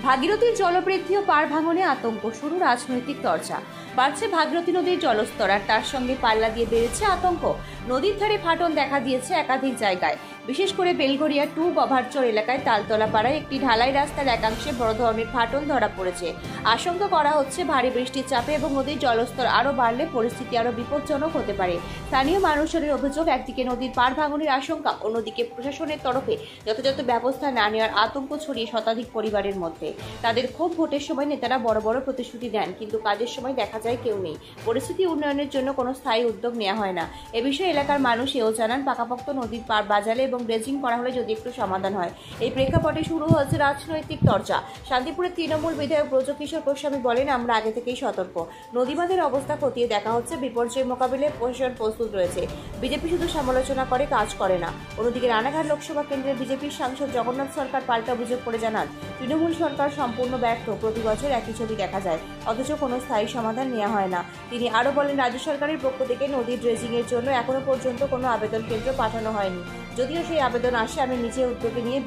ভাগীরথীর জলবৃদ্ধি ও পাড় ভাঙনে আতঙ্ক, শুরু রাজনৈতিক চর্চা। বাড়ছে ভাগীরথী নদীর জলস্তর, আর তার সঙ্গে পাল্লা দিয়ে বেড়েছে আতঙ্ক। নদীর ধারে ফাটল দেখা দিয়েছে একাধিক জায়গায়, বিশেষ করে বেলঘরিয়া 2 গভারচর এলাকায় তালতলা পাড়ায় একটি ঢালাই রাস্তার একাংশে বড় ধরনের ফাটল ধরা পড়েছে। আশঙ্কা করা হচ্ছে ভারী বৃষ্টির চাপে এবং নদীর জলস্তর আরও বাড়লে পরিস্থিতি আরও বিপজ্জনক হতে পারে। স্থানীয় মানুষের অভিযোগ, একদিকে নদীর পাড় ভাঙনের আশঙ্কা, অন্যদিকে প্রশাসনের তরফে যথাযথ ব্যবস্থা না নেওয়ার আতঙ্ক ছড়িয়ে শতাধিক পরিবারের মধ্যে। তাদের খুব ভোটের সময় নেতারা বড় বড় প্রতিশ্রুতি দেন, কিন্তু কাজের সময় দেখা যায় কেউ নেই। পরিস্থিতি উন্নয়নের জন্য কোনো স্থায়ী উদ্যোগ নেওয়া হয় না। এ বিষয়ে এলাকার মানুষ এও জানান, পাকাপোক্ত নদীর পাড় বাজালে এবং ড্রেজিং করা হলে যদি একটু সমাধান হয়। এই প্রেক্ষাপটে শুরু হয়েছে রাজনৈতিক চর্চা। শান্তিপুরের তৃণমূল বিধায়ক ব্রজকিশোর গোস্বামী বলেন, আমরা আগে থেকেই সতর্ক। নদীবাঁধের অবস্থা খতিয়ে দেখা হচ্ছে, বিপর্যয় মোকাবিলায় প্রশাসন প্রস্তুত রয়েছে। বিজেপি শুধু সমালোচনা করে, কাজ করে না। অন্যদিকে রানাঘাট লোকসভা কেন্দ্রের বিজেপির সাংসদ জগন্নাথ সরকার পাল্টা অভিযোগ করে জানান, তৃণমূল সরকার সম্পূর্ণ ব্যর্থ। প্রতি বছর একই ছবি দেখা যায়, অথচ কোনো স্থায়ী সমাধান নেওয়া হয় না। তিনি আরও বলেন, রাজ্য সরকারের পক্ষ থেকে নদীর ড্রেজিং এর জন্য এখনো পর্যন্ত কোনো আবেদন কেন্দ্র পাঠানো হয়নি। যদিও সেই আবেদন আসে, আমি নিজে উদ্যোগে নিয়ে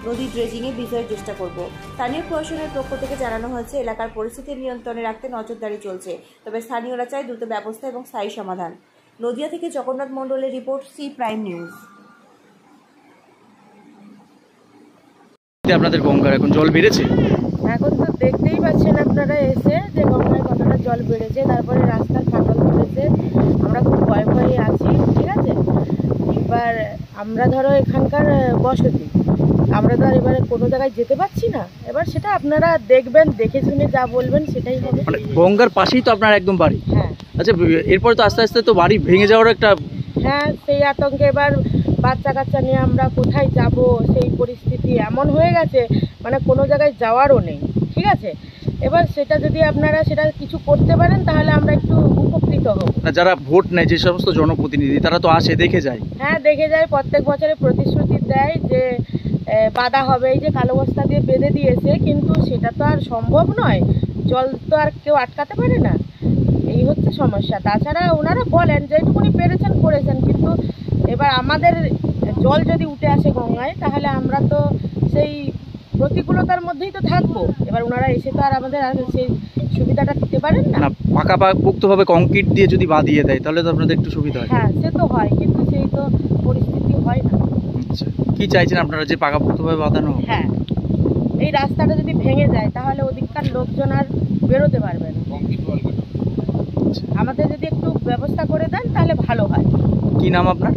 নদীর ড্রেজিং এ বিজয়ের চেষ্টা করব। স্থানীয় প্রশাসনের পক্ষ থেকে জানানো হয়েছে, এলাকার পরিস্থিতি নিয়ন্ত্রণে রাখতে নজরদারি চলছে, তবে স্থানীয়রা চায় দ্রুত ব্যবস্থা এবং স্থায়ী সমাধান। নদিয়া থেকে জগন্নাথ মণ্ডলের রিপোর্ট, সি প্রাইম নিউজ। আপনাদের গঙ্গার এখন জল বেড়েছে? এখন তো দেখতেই পাচ্ছেন আপনারা এসে যে গঙ্গায় কতটা জল বেড়েছে, তারপরে রাস্তার ফাটল ধরেছে। আমরা খুব ভয়ে আছি, ঠিক আছে। এবার আমরা ধরো এখানকার বসতি, আমরা তো আর এবারে কোনো জায়গায় যেতে পারছি না। এবার সেটা আপনারা দেখবেন, দেখে শুনে যা বলবেন সেটাই হবে। মানে গঙ্গার পাশেই তো আপনার একদম বাড়ি? হ্যাঁ। আচ্ছা, এরপর তো আস্তে আস্তে তো বাড়ি ভেঙে যাওয়ার একটা... হ্যাঁ, সেই আতঙ্কে এবার বাচ্চা কাচ্চা নিয়ে আমরা কোথায় যাব, সেই পরিস্থিতি এমন হয়ে গেছে, মানে কোনো জায়গায় যাওয়ারও নেই, ঠিক আছে। এবার সেটা যদি আপনারা সেটা কিছু করতে পারেন তাহলে আমরা একটু উপকৃত হব। যারা ভোট নেয়, যে সমস্ত জনপ্রতিনিধি, তারা তো আসে, দেখে যায়। হ্যাঁ, দেখে যায়, প্রত্যেক বছরে প্রতিশ্রুতি দেয় যে বাঁধা হবে, এই যে কালো বস্তা দিয়ে বেঁধে দিয়েছে, কিন্তু সেটা তো আর সম্ভব নয়। জল তো আর কেউ আটকাতে পারে না, এই হচ্ছে সমস্যা। তাছাড়া ওনারা বলেন যেটুকুনি পেরেছেন করেছেন, কিন্তু এবার আমাদের জল যদি উঠে আসে গঙ্গায়, তাহলে আমরা তো সেই প্রতিকূলতার মধ্যেই তো থাকবো। এবার ওনারা এসে তো আর আমাদের সেই সুবিধাটা দিতে পারেন না। পাকাপোক্তভাবে কংক্রিট দিয়ে যদি বাঁধিয়ে দেয় তাহলে তো আপনাদের একটু সুবিধা হয়। হ্যাঁ, সে তো হয়, কিন্তু সেই তো পরিস্থিতি হয় না। আচ্ছা, কি চাইছেন আপনারা, যে পাকাপোক্তভাবে বাঁধানো? হ্যাঁ, এই রাস্তাটা যদি ভেঙে যায় তাহলে ওদিককার লোকজন আর বেরোতে পারবে না। আমাদের যদি একটু ব্যবস্থা করে দেন তাহলে ভালো হয়। কি নাম আপনার?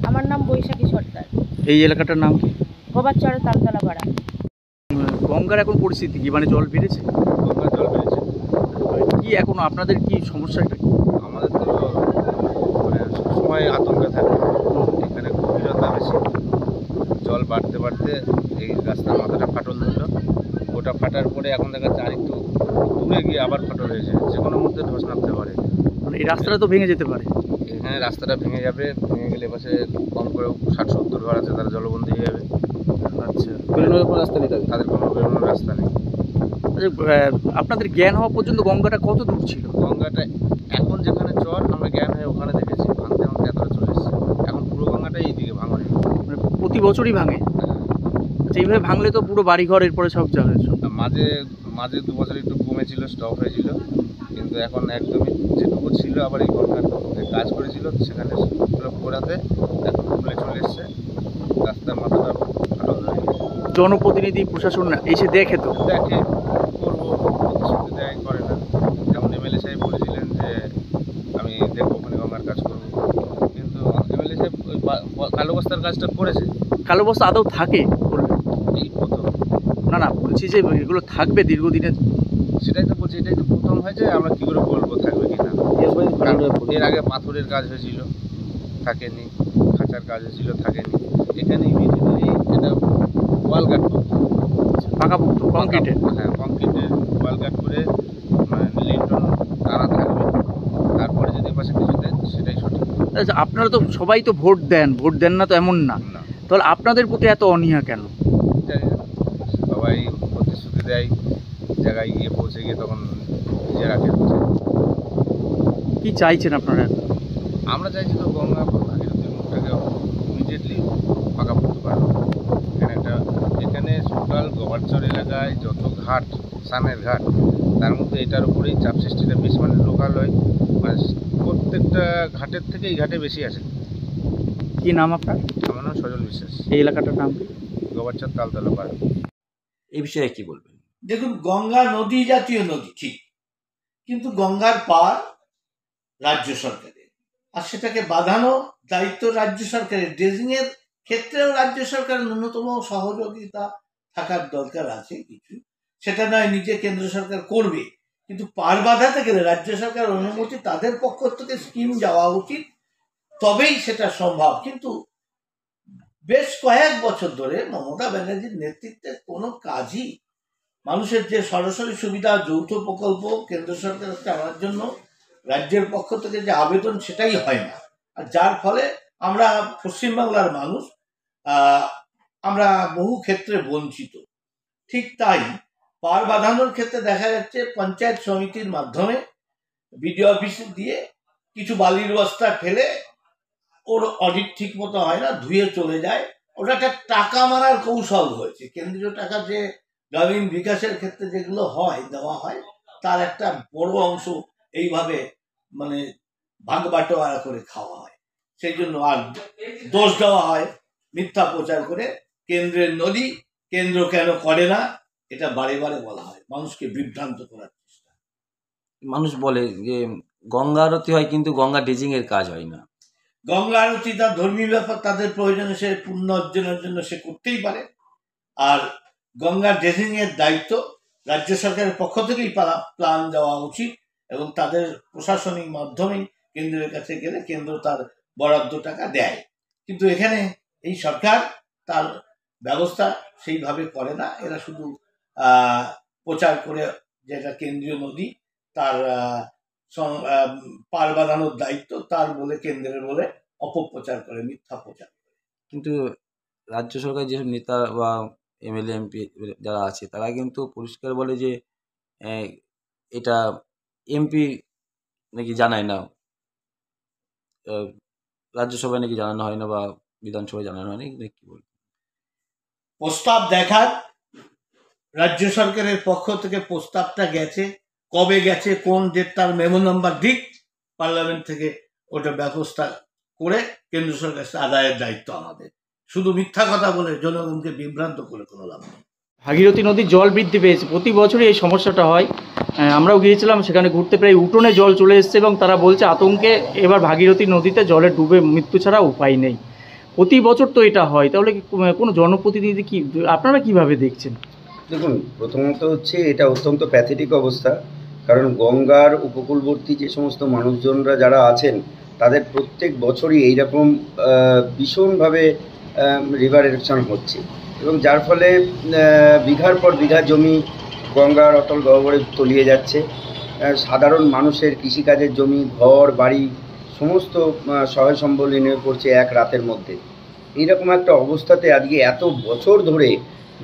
আমার নাম বৈশাখী সর্দার। এই এলাকাটার নাম কি? গোবারচর তালতলা পাড়া। গঙ্গার এখন পরিস্থিতি কি, মানে জল বেড়েছে? গঙ্গার জল বেড়েছে কি এখন আপনাদের কি সমস্যাটা কি? আমাদের তো মানে সবসময় আতঙ্কে থাকে, এখানে গভীরতা বেশি। জল বাড়তে বাড়তে এই রাস্তার মাথাটা ফাটল ধরলো, ওটা ফাটার পরে এখন দেখা যাচ্ছে আর একটু দূরে গিয়ে আবার ফাটল হয়েছে, যে কোনো মুহূর্তে ধস নামতে পারে। মানে এই রাস্তাটা তো ভেঙে যেতে পারে। এখানে রাস্তাটা ভেঙে যাবে, ভেঙে গেলে পাশে কম করে 60-70 ঘর আছে, তারা জলবন্দী হয়ে যাবে। আচ্ছা, বেরোনোর কোনো রাস্তা নেই তাদের কোনো বেরোনোর রাস্তা নেই। আপনাদের জ্ঞান হওয়া পর্যন্ত গঙ্গাটা কত দূর ছিল? গঙ্গাটা এখন যেখানে চর, আমরা জ্ঞান হয়ে ওখানে দেখেছি, ভাঙতে ভাঙতে এতটা চলে এসেছে। এখন পুরো গঙ্গাটাই এইদিকে ভাঙনে, মানে প্রতি বছরই ভাঙে? আচ্ছা, এইভাবে ভাঙলে তো পুরো বাড়িঘর এরপরে সব যাবে। মাঝে 2 বছর একটু কমেছিল, স্টপ হয়েছিল, কিন্তু এখন একদমই যেটুকু ছিল আবার এই গঙ্গার কাজ করেছিল সেখানে ঘোরাতে এখন খুলে চলে এসছে, রাস্তার মাথাটা ফাটল ধরে গেছে। জনপ্রতিনিধি প্রশাসন এসে দেখে তো? দেখে, করবো, প্রতিশ্রুতি দেয়, করে না। যেমন এমএলএ সাহেব বলেছিলেন যে আমি দেখবো ওখানে গঙ্গার কাজ করবো, কিন্তু এমএলএ সাহেব ওই কালো বস্তার কাজটা করেছে। কালো বস্তা আদৌ থাকে? এই প্রথম। না, বলছি যে এগুলো থাকবে দীর্ঘদিনের। সেটাই তো বলছি, এটাই তো প্রথম হয়েছে, আমরা কী করে বলবো থাকবে কি না। এর আগে পাথরের কাজ হয়েছিল, থাকেনি, খাঁচার কাজ হয়েছিল, থাকেনি। এখানে ইমিডিয়েটলি এটা ওয়াল গার্ড করতো, পাকাপোক্ত কংক্রিটের। হ্যাঁ, কংক্রিটের ওয়াল গার্ড করে লিন্টন টানা থাকবে, তারপরে যদি পাশে কিছু দেন সেটাই সঠিক। আচ্ছা, আপনারা তো সবাই তো ভোট দেন না তো এমন না, তাহলে আপনাদের প্রতি এত অনীহা কেন? জানি না, সবাই প্রতিশ্রুতি দেয়, জায়গায় গিয়ে পৌঁছে গিয়ে তখন নিজেরা খেলছে। কি চাইছেন আপনারা? আমরা চাইছি তো গঙ্গা ভাগীরথীর মুখটাকে ইমিডিয়েটলি পাকাপোক্ত করা। এখানে এখানে টোটাল গোবরচর এলাকায় যত ঘাট, সানের ঘাট, তার মধ্যে এটার উপরেই চাপ সৃষ্টিটা বেশি, মানে লোকাল হয়, মানে প্রত্যেকটা ঘাটের থেকে এই ঘাটে বেশি আসে। কি নাম আপনার? আমার নাম সজল বিশ্বাস, এই এলাকাটার নাম কি? গোবরচর তালতলা পাড়া। এই বিষয়ে কি বলবেন? দেখুন, গঙ্গা নদী জাতীয় নদী ঠিক, কিন্তু গঙ্গার পার রাজ্য সরকারের, আর সেটাকে বাঁধানো দায়িত্ব রাজ্য সরকারের। ড্রেজিং এর ক্ষেত্রেও রাজ্য সরকারের ন্যূনতম সহযোগিতা থাকার দরকার আছে কিছু, সেটা নয় নিজে কেন্দ্র সরকার করবে, কিন্তু পার বাঁধাতে গেলে রাজ্য সরকার অনুমতি তাদের পক্ষ থেকে স্কিম যাওয়া উচিত, তবেই সেটা সম্ভব। কিন্তু বেশ কয়েক বছর ধরে মমতা ব্যানার্জির নেতৃত্বে কোনো কাজই মানুষের যে সরাসরি সুবিধা, যৌথ প্রকল্প কেন্দ্র সরকারকে আনার জন্য রাজ্যের পক্ষ থেকে যে আবেদন, সেটাই হয় না। আর যার ফলে আমরা পশ্চিমবাংলার মানুষ আমরা বহু ক্ষেত্রে বঞ্চিত। ঠিক তাই পার বাঁধানোর ক্ষেত্রে দেখা যাচ্ছে পঞ্চায়েত সমিতির মাধ্যমে বিডিও অফিসে দিয়ে কিছু বালির বস্তা ফেলে, ওর অডিট ঠিক মতো হয় না, ধুয়ে চলে যায়। ওটা একটা টাকা মারার কৌশল হয়েছে। কেন্দ্রীয় টাকা যে গ্রামীণ বিকাশের ক্ষেত্রে যেগুলো হয়, দেওয়া হয়, তার একটা বড় অংশ এইভাবে মানে ভাগ বাটোয়ারা করে খাওয়া হয়। সেই জন্য আর দোষ দেওয়া হয়, মিথ্যা প্রচার করে কেন্দ্রের নদী, কেন্দ্র কেন করে না, এটা বারে বারে বলা হয়, মানুষকে বিভ্রান্ত করার চেষ্টা। মানুষ বলে যে গঙ্গা আরতি হয় কিন্তু গঙ্গা ড্রেজিং এর কাজ হয় না। গঙ্গা আরতি তার ধর্মীয় ব্যাপার, তাদের প্রয়োজনে সে পুণ্য অর্জনের জন্য সে করতেই পারে। আর গঙ্গা ড্রেজিং এর দায়িত্ব রাজ্য সরকারের পক্ষ থেকেই প্ল্যান দেওয়া উচিত, এবং তাদের প্রশাসনিক মাধ্যমেই কেন্দ্রের কাছে গেলে কেন্দ্র তার বরাদ্দ টাকা দেয়। কিন্তু এখানে এই সরকার তার ব্যবস্থা সেইভাবে করে না। এরা শুধু প্রচার করে যেটা কেন্দ্রীয় নদী, তার পার বাঁধানোর দায়িত্ব তার বলে, কেন্দ্রের বলে অপপ্রচার করে, মিথ্যা প্রচার করে। কিন্তু রাজ্য সরকার যেসব নেতা বা এমএলএ এমপি যারা আছে তারা কিন্তু পরিষ্কার বলে যে এটা এমপি নাকি জানায় না, রাজ্যসভায় নাকি জানানো হয় না বা বিধানসভায় জানানো হয় না, কি বলবো। প্রস্তাব দেখার রাজ্য সরকারের পক্ষ থেকে প্রস্তাবটা গেছে, কবে গেছে, কোন ডেট, তার মেমো নাম্বার দিক, পার্লামেন্ট থেকে ওটা ব্যবস্থা করে কেন্দ্র সরকার আদায়ের দায়িত্ব আমাদের। শুধু মিথ্যা কথা বলে জনগণকে বিভ্রান্ত করে কোনো লাভ নেই। ভাগীরথী নদীর জল বৃদ্ধি পেয়েছে, প্রতি বছরই এই সমস্যাটা হয়। আমরাও গিয়েছিলাম সেখানে ঘুরতে, প্রায় উঠোনে জল চলে এসেছে, এবং তারা বলছে আতঙ্কে এবার ভাগীরথী নদীতে জলে ডুবে মৃত্যু ছাড়া উপায় নেই। প্রতি বছর তো এটা হয়, তাহলে কোনো জনপ্রতিনিধি কি, আপনারা কিভাবে দেখছেন? দেখুন, প্রথমত হচ্ছে এটা অত্যন্ত প্যাথেটিক অবস্থা, কারণ গঙ্গার উপকূলবর্তী যে সমস্ত মানুষজনরা যারা আছেন তাদের প্রত্যেক বছরই এইরকম ভীষণভাবে রিভার এরপশন হচ্ছে, এবং যার ফলে বিঘার পর বিঘা জমি গঙ্গার অতল গহ্বরে তলিয়ে যাচ্ছে। সাধারণ মানুষের কৃষিকাজের জমি, ঘর বাড়ি সমস্ত সহায় সম্বল নিয়ে পড়ছে এক রাতের মধ্যে। এইরকম একটা অবস্থাতে আজকে এত বছর ধরে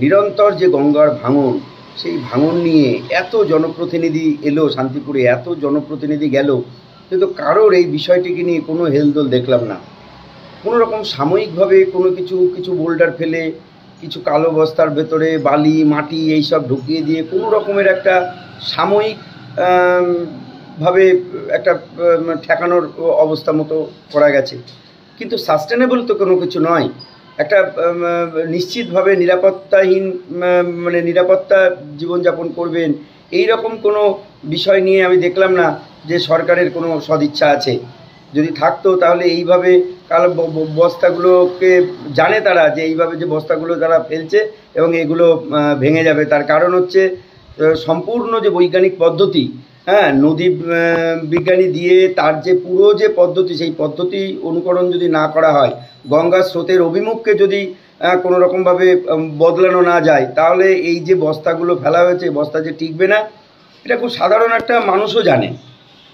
নিরন্তর যে গঙ্গার ভাঙন, সেই ভাঙন নিয়ে এত জনপ্রতিনিধি এলো শান্তিপুরে, এত জনপ্রতিনিধি গেল, কিন্তু কারোর এই বিষয়টিকে নিয়ে কোনো হেলদোল দেখলাম না। কোনো রকম সাময়িকভাবে কোনো কিছু বোল্ডার ফেলে, কিছু কালো বস্তার ভেতরে বালি মাটি এইসব ঢুকিয়ে দিয়ে কোনো রকমের একটা সাময়িক ভাবে একটা ঠেকানোর অবস্থা মতো করা গেছে, কিন্তু সাস্টেনেবল তো কোনো কিছু নয়। একটা নিশ্চিতভাবে নিরাপত্তাহীন, মানে নিরাপত্তা জীবনযাপন করবেন এই রকম কোনো বিষয় নিয়ে আমি দেখলাম না যে সরকারের কোনো সদিচ্ছা আছে। যদি থাকতো তাহলে এইভাবে কালো বস্তাগুলোকে জানে তারা যে এইভাবে যে বস্তাগুলো তারা ফেলছে এবং এগুলো ভেঙে যাবে। তার কারণ হচ্ছে সম্পূর্ণ যে বৈজ্ঞানিক পদ্ধতি, হ্যাঁ, নদী বিজ্ঞানী দিয়ে তার যে পুরো যে পদ্ধতি, সেই পদ্ধতি অনুকরণ যদি না করা হয়, গঙ্গার স্রোতের অভিমুখকে যদি কোনো রকমভাবে বদলানো না যায়, তাহলে এই যে বস্তাগুলো ফেলা হয়েছে, বস্তা যে টিকবে না, এটা খুব সাধারণ একটা মানুষও জানে।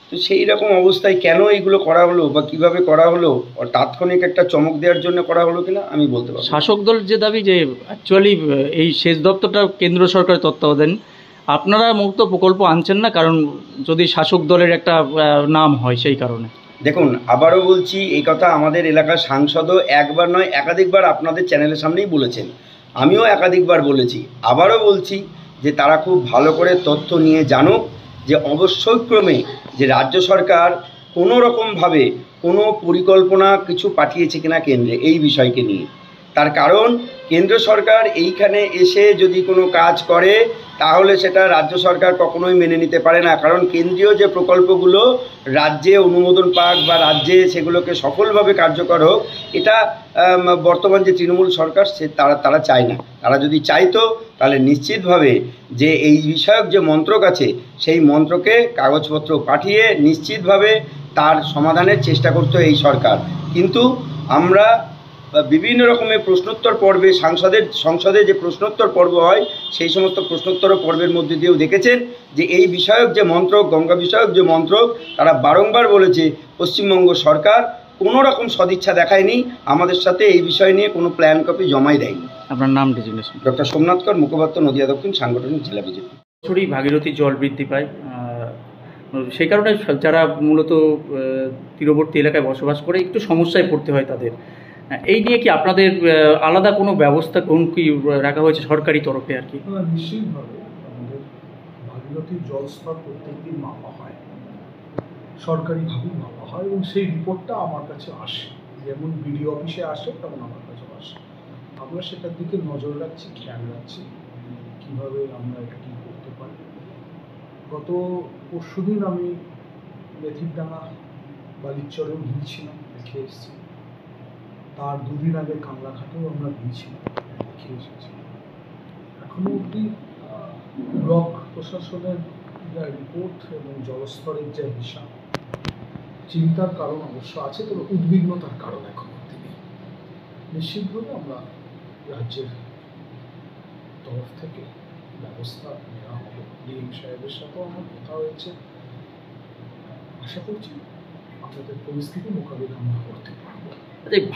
তো সেই রকম অবস্থায় কেন এইগুলো করা হলো বা কিভাবে করা হলো, তাৎক্ষণিক একটা চমক দেওয়ার জন্য করা হলো কিনা আমি বলতে পারবো। শাসক দল যে দাবি যে অ্যাকচুয়ালি এই সেচ দপ্তরটা কেন্দ্র সরকারের তত্ত্বাবধান, আপনারা মুক্ত প্রকল্প আনছেন না, কারণ যদি শাসক দলের একটা নাম হয় সেই কারণে। দেখুন, আবারও বলছি, এই কথা আমাদের এলাকার সাংসদও একবার নয় একাধিকবার আপনাদের চ্যানেলের সামনেই বলেছেন। আমিও একাধিকবার বলেছি, আবারও বলছি যে তারা খুব ভালো করে তথ্য নিয়ে জানুক যে অবশ্যই ক্রমে যে রাজ্য সরকার কোনো রকমভাবে কোনো পরিকল্পনা কিছু পাঠিয়েছে কিনা কেন্দ্রে এই বিষয়কে নিয়ে। তার কারণ কেন্দ্র সরকার এইখানে এসে যদি কোনো কাজ করে তাহলে সেটা রাজ্য সরকার কখনোই মেনে নিতে পারে না, কারণ কেন্দ্রীয় যে প্রকল্পগুলো রাজ্যে অনুমোদন পাক বা রাজ্যে সেগুলোকে সফলভাবে কার্যকর হোক, এটা বর্তমান যে তৃণমূল সরকার তারা চায় না। তারা যদি চাইতো তাহলে নিশ্চিতভাবে যে এই বিষয়ক যে মন্ত্রক আছে সেই মন্ত্রকে কাগজপত্র পাঠিয়ে নিশ্চিতভাবে তার সমাধানের চেষ্টা করতো এই সরকার। কিন্তু আমরা বিভিন্ন রকমের প্রশ্নোত্তর পর্বে সংসদে যে প্রশ্নোত্তর পর্ব হয় সেই সমস্ত প্রশ্নোত্তর পর্বের মধ্যে দিয়েও দেখেছেন যে এই বিষয়ক যে মন্ত্রক, গঙ্গা বিষয়ক যে মন্ত্রক, তারা বারংবার বলেছে পশ্চিমবঙ্গ সরকার কোনো রকম সদিচ্ছা দেখায়নি, আমাদের সাথে এই বিষয় নিয়ে কোনো প্ল্যান কপি জমাই দেয়নি। আপনার নাম ডেজিগনেশন? ডক্টর সোমনাথ কর, মুখপাত্র, নদিয়া দক্ষিণ সাংগঠনিক জেলা বিজেপি। বছরই ভাগীরথী জল বৃদ্ধি পায়, সেই কারণে যারা মূলত তীরবর্তী এলাকায় বসবাস করে একটু সমস্যায় পড়তে হয় তাদের। এই নিয়ে কি আপনাদের আলাদা কোনো ব্যবস্থা কি রাখা হয়েছে সরকারি তরফে আর কি? নিশ্চিতভাবে আমাদের ভাগীরথীর জলস্তর প্রত্যেকদিন মাপা হয়, সরকারিভাবেই মাপা হয় এবং সেই রিপোর্টটা আমার কাছে আসে, যেমন বিডিও অফিসে আসে তেমন আমার কাছে আসে। আমরা সেটার দিকে নজর রাখছি, খেয়াল রাখছি কীভাবে আমরা এটা কী করতে পারি। গত পরশুদিন আমি মেথিরডাঙ্গা বালিচরেও গিয়েছিলাম, দেখে এসেছি। তার দুদিন আগে কামলাঘাটেও আমরা গিয়েছিলাম, দেখে এসেছি। এখনও অবধি ব্লক প্রশাসনের যা রিপোর্ট এবং জলস্তরের যে হিসাব, চিন্তার কারণ অবশ্য আছে, তবে উদ্বিগ্নতার কারণ এখন অবধি নেই। নিশ্চিতভাবে আমরা রাজ্যের তরফ থেকে ব্যবস্থা নেওয়া হবে। ডিএম সাহেবের সাথেও আমার কথা হয়েছে, আশা করছি আপনাদের পরিস্থিতি মোকাবিলা আমরা করতে পারবো।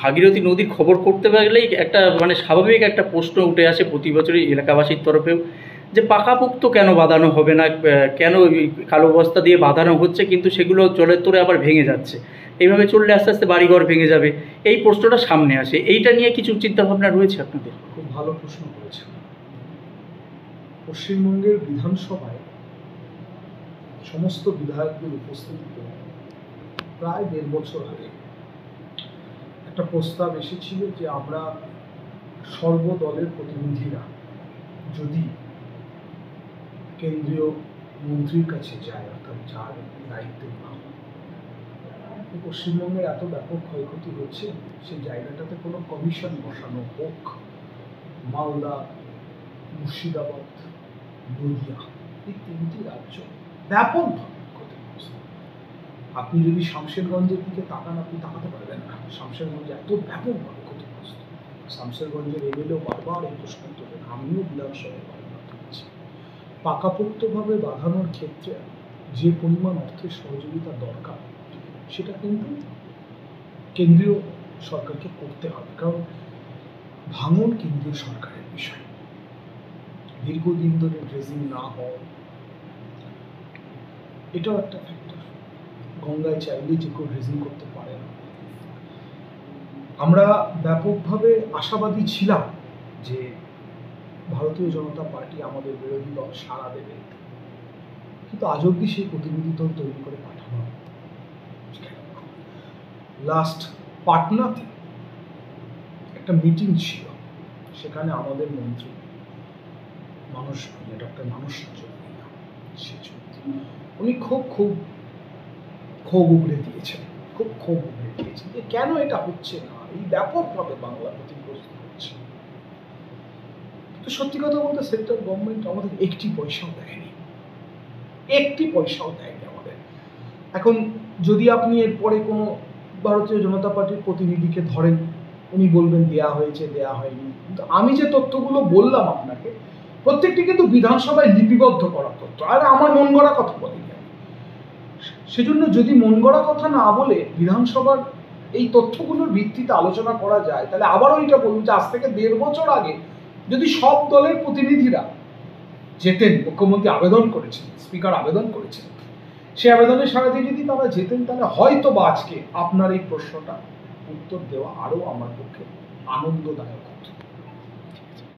ভাগীরথী নদীর খবর করতে পারলেই একটা স্বাভাবিক একটা প্রশ্ন উঠে আসে প্রতি বছরই এলাকাবাসীর তরফেও, যে পাকাপোক্ত কেন বাঁধানো হবে না, কেন কালো বস্তা দিয়ে বাঁধানো হচ্ছে কিন্তু সেগুলো জলের তোরে আবার ভেঙে যাচ্ছে। এইভাবে চললে আস্তে আস্তে বাড়িঘর ভেঙে যাবে, এই প্রশ্নটা সামনে আসে। এইটা নিয়ে কিছু চিন্তাভাবনা রয়েছে আপনাদের? খুব ভালো প্রশ্ন করেছেন। পশ্চিমবঙ্গের বিধানসভায় সমস্ত বিধায়কদের উপস্থিতিতে প্রায় 1.5 বছর আগে একটা প্রস্তাব এসেছিল যে আমরা সর্বদলের প্রতিনিধিরা যদি কেন্দ্রীয় মন্ত্রীর কাছে যায়, অর্থাৎ যার দায়িত্বে না, পশ্চিমবঙ্গের এত ব্যাপক ক্ষয়ক্ষতি হচ্ছে, সেই জায়গাটাতে কোনো কমিশন বসানো হোক। মালদা, মুর্শিদাবাদ, নদিয়া, এই 3টি রাজ্য ব্যাপকভাবে ক্ষতিগ্রস্ত। আপনি যদি শামশেরগঞ্জের দিকে তাকান, আপনি তাকাতে পারবেন না, শামশেরগঞ্জ এত ব্যাপকভাবে ক্ষতিগ্রস্ত। শামশেরগঞ্জের এমএলএও বারবার এই প্রশ্ন তোলেন, আমিও বিধানসভায় বারবার তুলেছি। পাকাপোক্তভাবে বাঁধানোর ক্ষেত্রে যে পরিমাণ অর্থের সহযোগিতা দরকার, সেটা কিন্তু কেন্দ্রীয় সরকারকে করতে হবে, কারণ ভাঙন কেন্দ্রীয় সরকারের বিষয়। দীর্ঘদিন ধরে ড্রেজিং না হওয়া, এটাও একটা ফ্যাক্টর। গঙ্গায় চাইলে যে কেউ ড্রেজিং করতে পারে না। আমরা ব্যাপকভাবে আশাবাদী ছিলাম যে ভারতীয় জনতা পার্টি, আমাদের বিরোধী দল, সাড়া দেবে, কিন্তু আজ অব্দি সেই প্রতিনিধি দল তৈরি করে পাঠানো। লাস্ট পাটনাতে একটা মিটিং ছিল, সেখানে আমাদের মন্ত্রী ডক্টর মানস উনি খুব ক্ষোভ উগড়ে দিয়েছেন, যে কেন এটা হচ্ছে না, এই ব্যাপকভাবে বাংলা ক্ষতিগ্রস্ত হচ্ছে। কিন্তু সত্যি কথা বলতে সেন্ট্রাল গভর্নমেন্ট আমাদের একটি পয়সাও দেয়নি আমাদের। এখন যদি আপনি এরপরে কোনো ভারতীয় জনতা পার্টির প্রতিনিধিকে ধরেন, উনি বলবেন দেয়া হয়েছে, দেয়া হয়নি। কিন্তু আমি যে তথ্যগুলো বললাম আপনাকে, প্রত্যেকটি কিন্তু বিধানসভায় লিপিবদ্ধ করা তথ্য, আর আমার মন গড়া কথা বলিনি। সেজন্য যদি মন গড়া কথা না বলে বিধানসভার এই তথ্যগুলোর ভিত্তিতে আলোচনা করা যায়, তাহলে আবারও এটা বলুন যে আজ থেকে 1.5 বছর আগে যদি সব দলের প্রতিনিধিরা যেতেন, মুখ্যমন্ত্রী আবেদন করেছেন, স্পিকার আবেদন করেছেন, সেই আবেদনের সাড়া দিয়ে যদি তারা যেতেন, তাহলে হয়তো বা আজকে আপনার এই প্রশ্নটা উত্তর দেওয়া আরো আমার পক্ষে আনন্দদায়ক